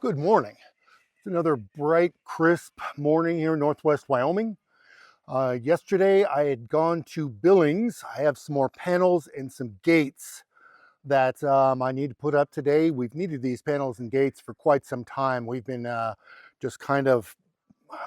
Good morning. It's another bright, crisp morning here in Northwest Wyoming. Yesterday I had gone to Billings. I have some more panels and some gates that I need to put up today. We've needed these panels and gates for quite some time. We've been just kind of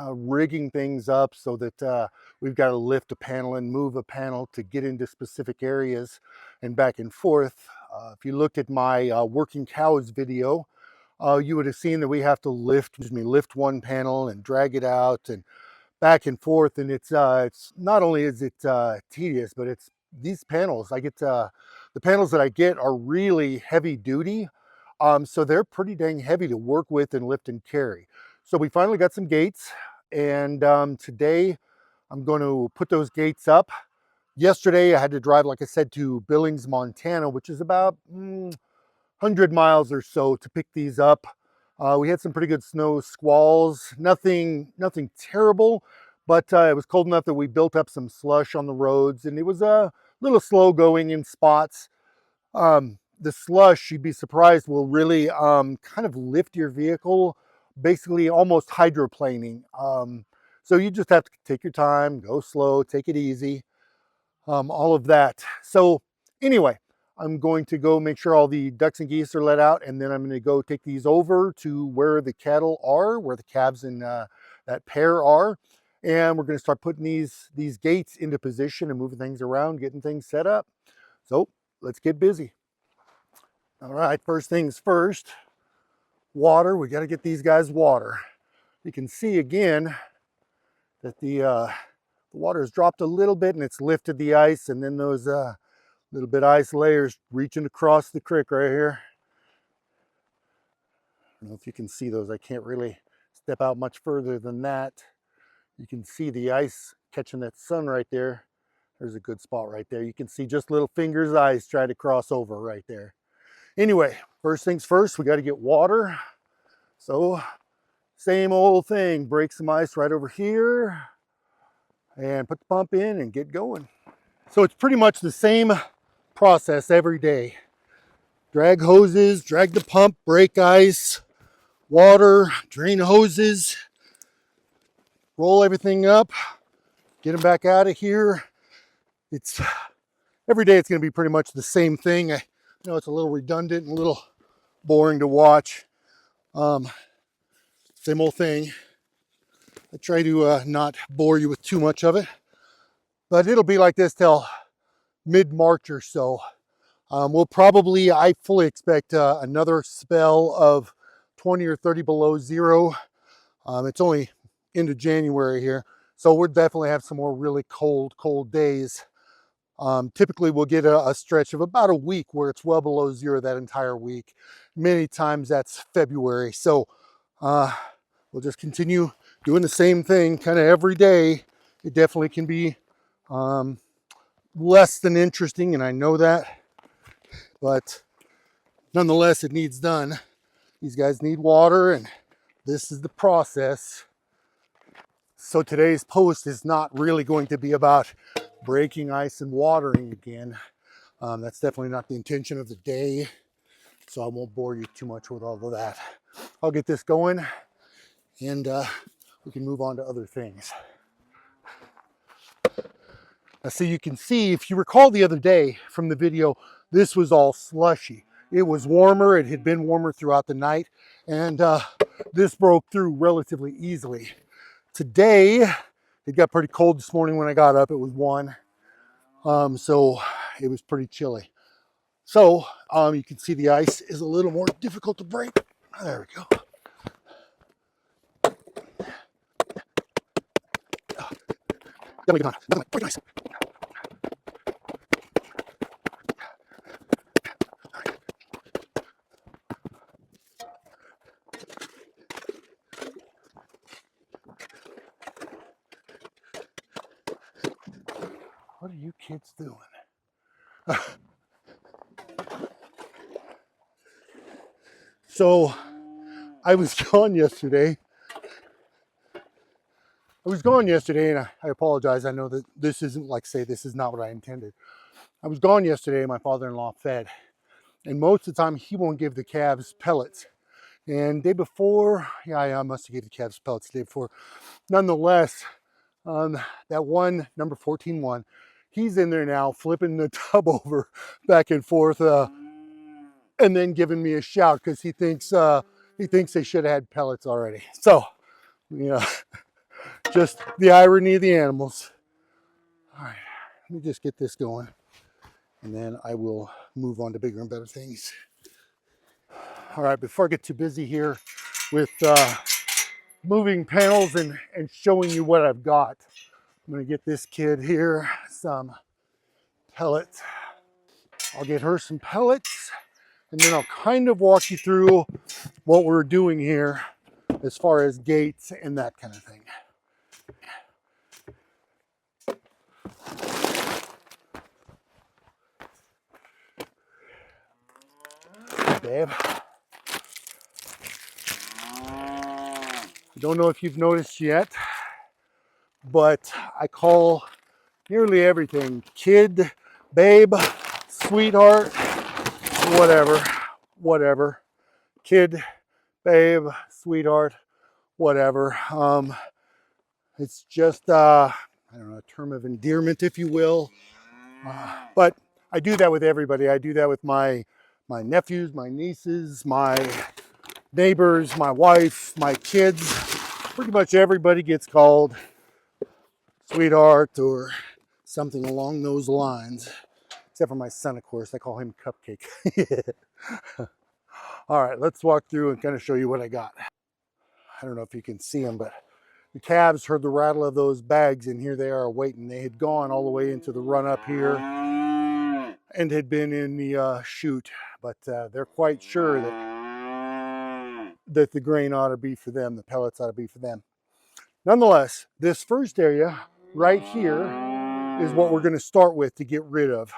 rigging things up so that we've got to lift a panel and move a panel to get into specific areas and back and forth. If you looked at my working cows video, you would have seen that we have to lift one panel and drag it out and back and forth. And it's not only is it tedious, but it's these panels. The panels that I get are really heavy duty. So they're pretty dang heavy to work with and lift and carry. So we finally got some gates, and today I'm going to put those gates up. Yesterday I had to drive, like I said, to Billings, Montana, which is about 100 miles or so to pick these up. We had some pretty good snow squalls, nothing terrible, but it was cold enough that we built up some slush on the roads, and it was a little slow going in spots. The slush, you'd be surprised, will really kind of lift your vehicle, basically almost hydroplaning. So you just have to take your time, go slow, take it easy, all of that. So anyway, I'm going to go make sure all the ducks and geese are let out, and then I'm going to go take these over to where the cattle are, where the calves and that pair are, and we're going to start putting these gates into position and moving things around, getting things set up. So let's get busy. All right, first things first, water. We got to get these guys water. You can see again that the water has dropped a little bit and it's lifted the ice, and then those little bit ice layers reaching across the creek right here. I don't know if you can see those. I can't really step out much further than that. You can see the ice catching that sun right there. There's a good spot right there. You can see just little fingers of ice try to cross over right there. Anyway, first things first, we got to get water. So same old thing, break some ice right over here and put the pump in and get going. So it's pretty much the same process every day. Drag hoses, drag the pump, break ice, water, drain hoses, roll everything up, get them back out of here. It's every day it's going to be pretty much the same thing. I know it's a little redundant and a little boring to watch. Same old thing. I try to not bore you with too much of it, but it'll be like this till mid-March or so. We'll probably, I fully expect another spell of 20 or 30 below zero. It's only into January here, so we'll definitely have some more really cold days. Typically we'll get a stretch of about a week where it's well below zero that entire week. Many times that's February. So we'll just continue doing the same thing kind of every day. It definitely can be less than interesting, and I know that, but nonetheless it needs done. These guys need water, and this is the process. So today's post is not really going to be about breaking ice and watering again. That's definitely not the intention of the day, so I won't bore you too much with all of that. I'll get this going, and we can move on to other things. Now, so you can see, if you recall the other day from the video, this was all slushy. It was warmer, it had been warmer throughout the night, and this broke through relatively easily. Today, it got pretty cold this morning when I got up. It was 1, so it was pretty chilly. So you can see the ice is a little more difficult to break. There we go. Definitely good on. Definitely pretty nice. What are you kids doing? So I was gone yesterday. And I apologize. I know that this isn't, like, say, this is not what I intended. I was gone yesterday. My father-in-law fed, and most of the time he won't give the calves pellets. And day before, yeah, I must have gave the calves pellets the day before. Nonetheless, that one, number 14-1, he's in there now flipping the tub over back and forth and then giving me a shout because he thinks they should have had pellets already. So, you know, just the irony of the animals. All right, let me just get this going and then I will move on to bigger and better things. All right, before I get too busy here with moving panels and showing you what I've got, I'm gonna get this kid here some pellets. I'll get her some pellets and then I'll kind of walk you through what we're doing here as far as gates and that kind of thing. Babe. I don't know if you've noticed yet, but I call nearly everything kid, babe, sweetheart, whatever. Kid, babe, sweetheart, whatever. It's just, I don't know, a term of endearment, if you will. But I do that with everybody. I do that with my nephews, my nieces, my neighbors, my wife, my kids. Pretty much everybody gets called sweetheart or something along those lines. Except for my son, of course. I call him Cupcake. All right, let's walk through and kind of show you what I got. I don't know if you can see them, but the calves heard the rattle of those bags, and here they are waiting. They had gone all the way into the run up here and had been in the chute, but they're quite sure that the grain ought to be for them, the pellets ought to be for them. Nonetheless, this first area right here is what we're going to start with to get rid of.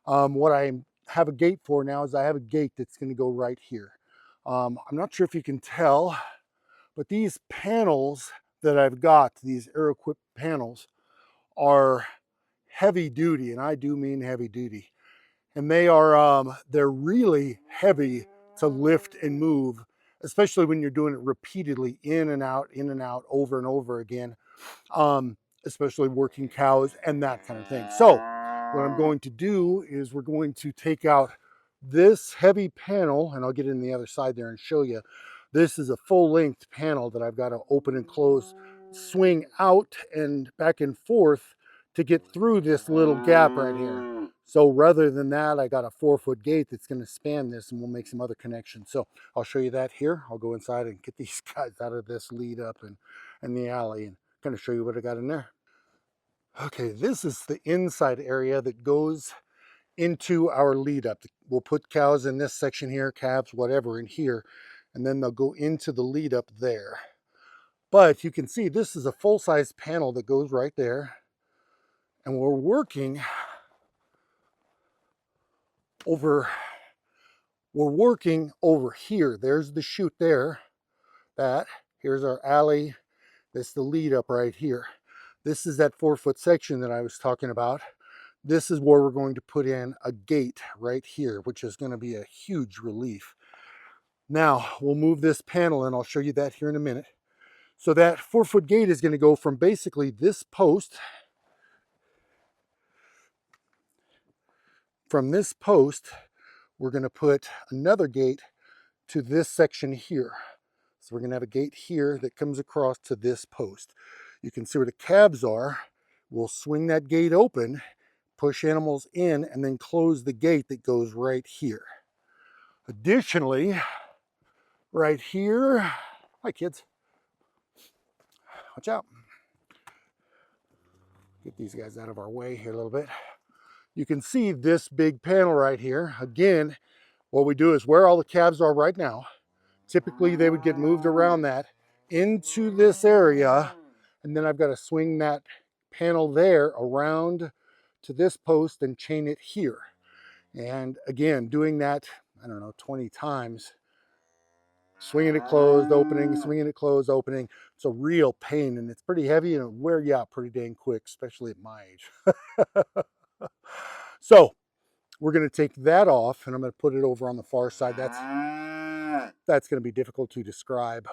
What I have a gate for now is I have a gate that's going to go right here. I'm not sure if you can tell, but these panels that I've got, these air-equipped panels, are heavy duty, and I do mean heavy duty. And they're really heavy to lift and move, especially when you're doing it repeatedly, in and out, over and over again. Especially working cows and that kind of thing. So what I'm going to do is we're going to take out this heavy panel, and I'll get in the other side there and show you. This is a full-length panel that I've got to open and close, swing out and back and forth to get through this little gap right here. So rather than that, I got a 4-foot gate that's going to span this, and we'll make some other connections. So I'll show you that here. I'll go inside and get these guys out of this lead up and the alley and kind of show you what I got in there. Okay, this is the inside area that goes into our lead up. We'll put cows in this section here, calves, whatever, in here, and then they'll go into the lead up there. But you can see this is a full-size panel that goes right there, and we're working over here. There's the chute there. Here's our alley. That's the lead up right here. This is that 4-foot section that I was talking about. This is where we're going to put in a gate right here, which is going to be a huge relief. Now, we'll move this panel, and I'll show you that here in a minute. So that 4-foot gate is going to go from basically this post. From this post, we're going to put another gate to this section here. So we're going to have a gate here that comes across to this post. You can see where the calves are. We'll swing that gate open, push animals in, and then close the gate that goes right here. Additionally, right here, hi kids, watch out. Get these guys out of our way here a little bit. You can see this big panel right here. Again, what we do is where all the calves are right now, typically they would get moved around that into this area, and then I've got to swing that panel there around to this post and chain it here. And again, doing that, I don't know, 20 times, swinging it closed, opening, swinging it closed, opening. It's a real pain, and it's pretty heavy, and it'll wear you out pretty dang quick, especially at my age. So we're going to take that off, and I'm going to put it over on the far side. that's going to be difficult to describe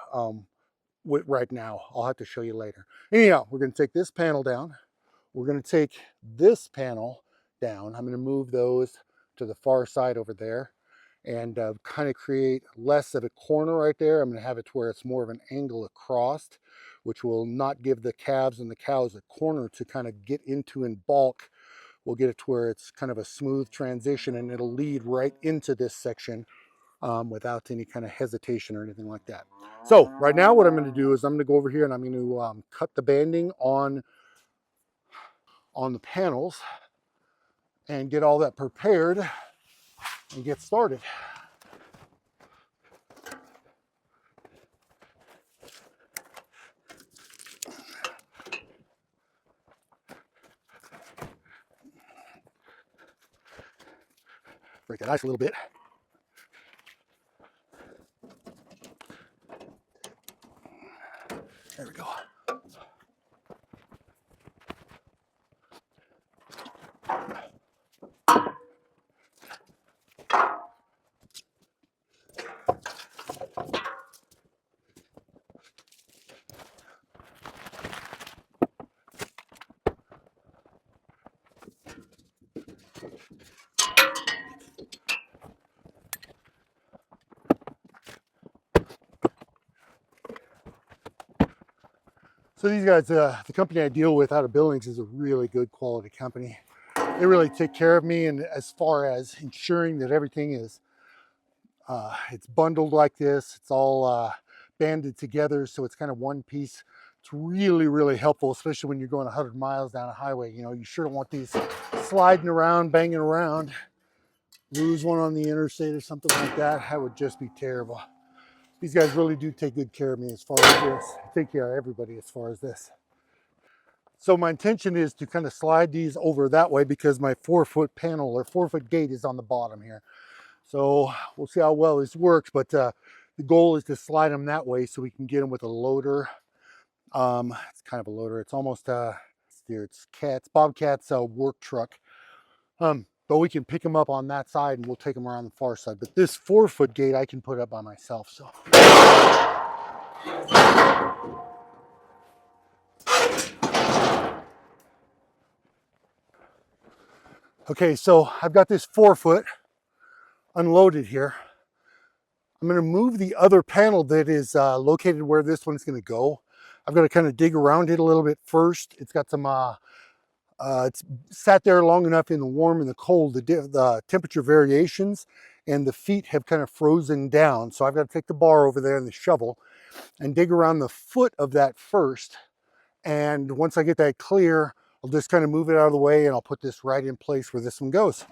right now. I'll have to show you later. Anyhow, we're going to take this panel down. We're going to take this panel down. I'm going to move those to the far side over there and kind of create less of a corner right there. I'm going to have it to where it's more of an angle across, which will not give the calves and the cows a corner to kind of get into in bulk. We'll get it to where it's kind of a smooth transition, and it'll lead right into this section without any kind of hesitation or anything like that. So right now what I'm going to do is I'm going to go over here and I'm going to cut the banding on the panels and get all that prepared and get started. Break that ice a little bit. There we go. So these guys, the company I deal with out of Billings is a really good quality company. They really take care of me, and as far as ensuring that everything is it's bundled like this, it's all banded together so it's kind of one piece. It's really, really helpful, especially when you're going 100 miles down a highway. You know, you sure don't want these sliding around, banging around. Lose one on the interstate or something like that, that would just be terrible. These guys really do take good care of me as far as this. Take care of everybody as far as this. So my intention is to kind of slide these over that way because my 4-foot panel or 4-foot gate is on the bottom here. So we'll see how well this works, but the goal is to slide them that way so we can get them with a loader. It's kind of a loader. It's almost it's Bobcat's work truck. But we can pick them up on that side and we'll take them around the far side. But this 4-foot gate I can put up by myself. So. Okay, so I've got this 4-foot unloaded here. I'm going to move the other panel that is located where this one's going to go. I've got to kind of dig around it a little bit first. It's got some, it's sat there long enough in the warm and the cold, the temperature variations, and the feet have kind of frozen down. So I've got to take the bar over there and the shovel and dig around the foot of that first. And once I get that clear, I'll just kind of move it out of the way and I'll put this right in place where this one goes.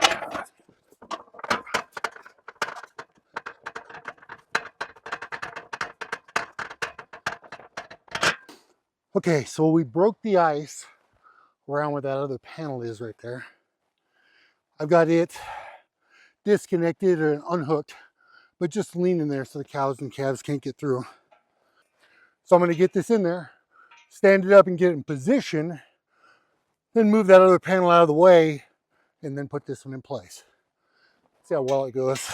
Okay, so we broke the ice around where that other panel is right there. I've got it disconnected or unhooked, but just leaning there so the cows and calves can't get through. So I'm going to get this in there, stand it up and get it in position, then move that other panel out of the way, and then put this one in place. See how well it goes.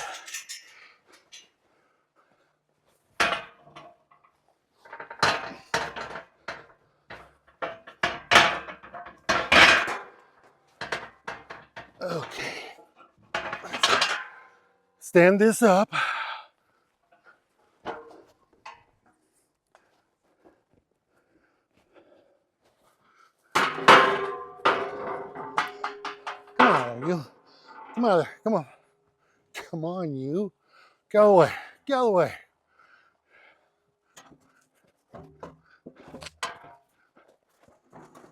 Okay. Stand this up. Come on, you. Come out of there. Come on. Come on, you. Go away. Go away.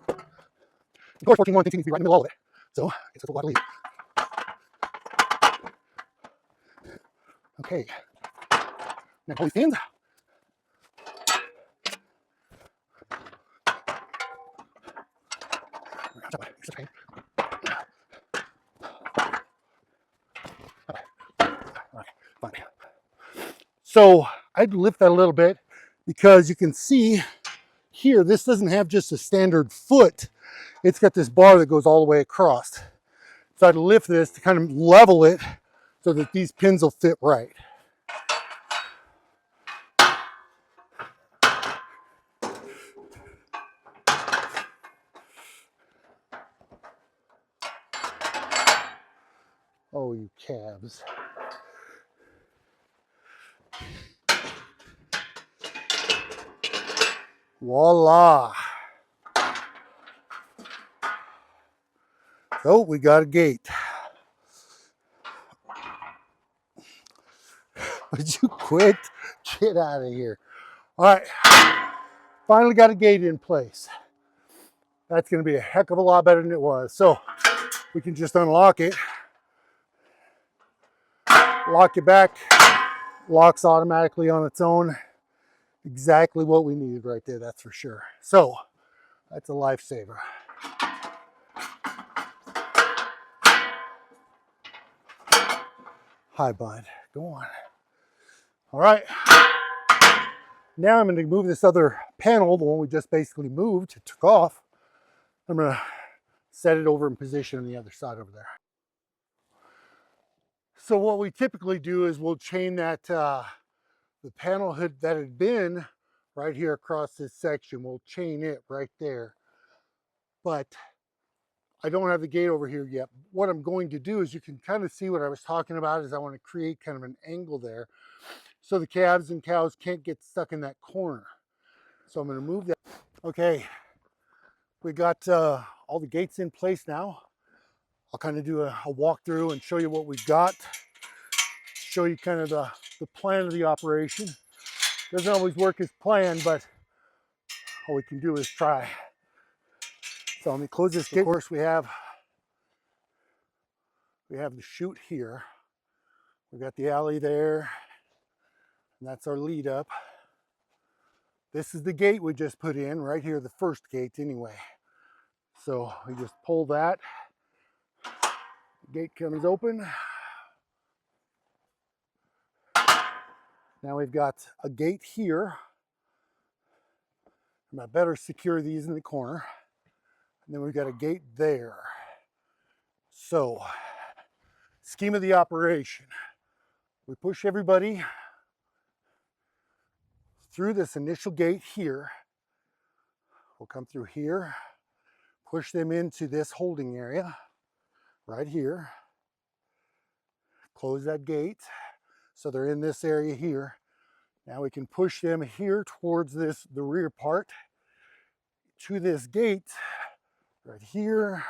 Of course, 14.1 thinks he needs to be right in the middle of it. So, I guess that's what we'll have to leave. Okay. Now, hold these pins. Fine. So I'd lift that a little bit because you can see here, this doesn't have just a standard foot. It's got this bar that goes all the way across. So I'd lift this to kind of level it so that these pins will fit right. Oh, you calves. Voila. So we got a gate. Would you quit? Get out of here. All right, finally got a gate in place. That's gonna be a heck of a lot better than it was. So we can just unlock it, lock it back, locks automatically on its own. Exactly what we needed right there, that's for sure. So that's a lifesaver. Hi, bud, go on. All right, now I'm gonna move this other panel, the one we just basically moved, it took off. I'm gonna set it over in position on the other side over there. So what we typically do is we'll chain that the panel hood that had been right here across this section. We'll chain it right there. But I don't have the gate over here yet. What I'm going to do is, you can kind of see what I was talking about, is I want to create kind of an angle there so the calves and cows can't get stuck in that corner. So I'm going to move that. Okay, we got all the gates in place now. I'll kind of do a walkthrough and show you what we've got. Show you kind of the plan of the operation. Doesn't always work as planned, but all we can do is try. So let me close this gate. Of course, we have the chute here. We've got the alley there, and that's our lead up. This is the gate we just put in right here, the first gate anyway. So we just pull that. The gate comes open. Now we've got a gate here. I better secure these in the corner. And then we've got a gate there. So, scheme of the operation. We push everybody through this initial gate here. We'll come through here, push them into this holding area right here. Close that gate so they're in this area here. Now we can push them here towards the rear part to this gate right here.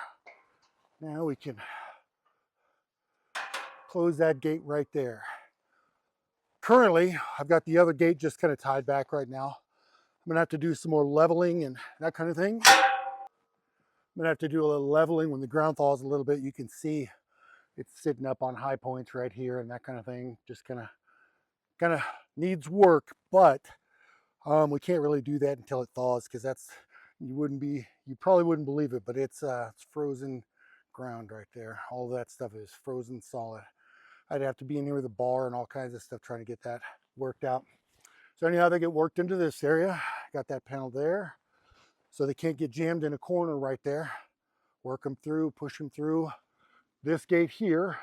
Now we can close that gate right there. Currently, I've got the other gate just kind of tied back right now. I'm gonna have to do some more leveling and that kind of thing. I'm gonna have to do a little leveling when the ground thaws a little bit. You can see it's sitting up on high points right here and that kind of thing. Just kind of needs work, but we can't really do that until it thaws, because that's, you probably wouldn't believe it, but it's frozen ground right there. All that stuff is frozen solid. I'd have to be in here with a bar and all kinds of stuff trying to get that worked out. So anyhow, they get worked into this area. Got that panel there, so they can't get jammed in a corner right there. Work them through, push them through. This gate here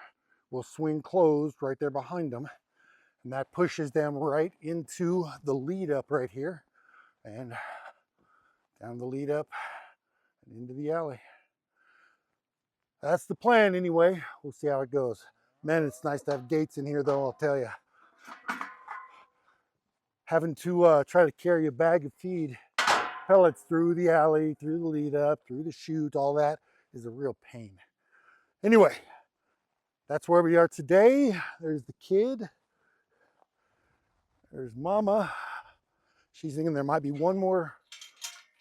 will swing closed right there behind them, and that pushes them right into the lead up right here, and down the lead up and into the alley. That's the plan anyway. We'll see how it goes. Man, it's nice to have gates in here though, I'll tell you. Having to try to carry a bag of feed pellets through the alley, through the lead up, through the chute, all that is a real pain. Anyway, that's where we are today. There's the kid. There's Mama. She's thinking there might be one more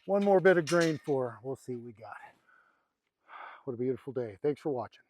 bit of grain for her. We'll see what we got. What a beautiful day. Thanks for watching.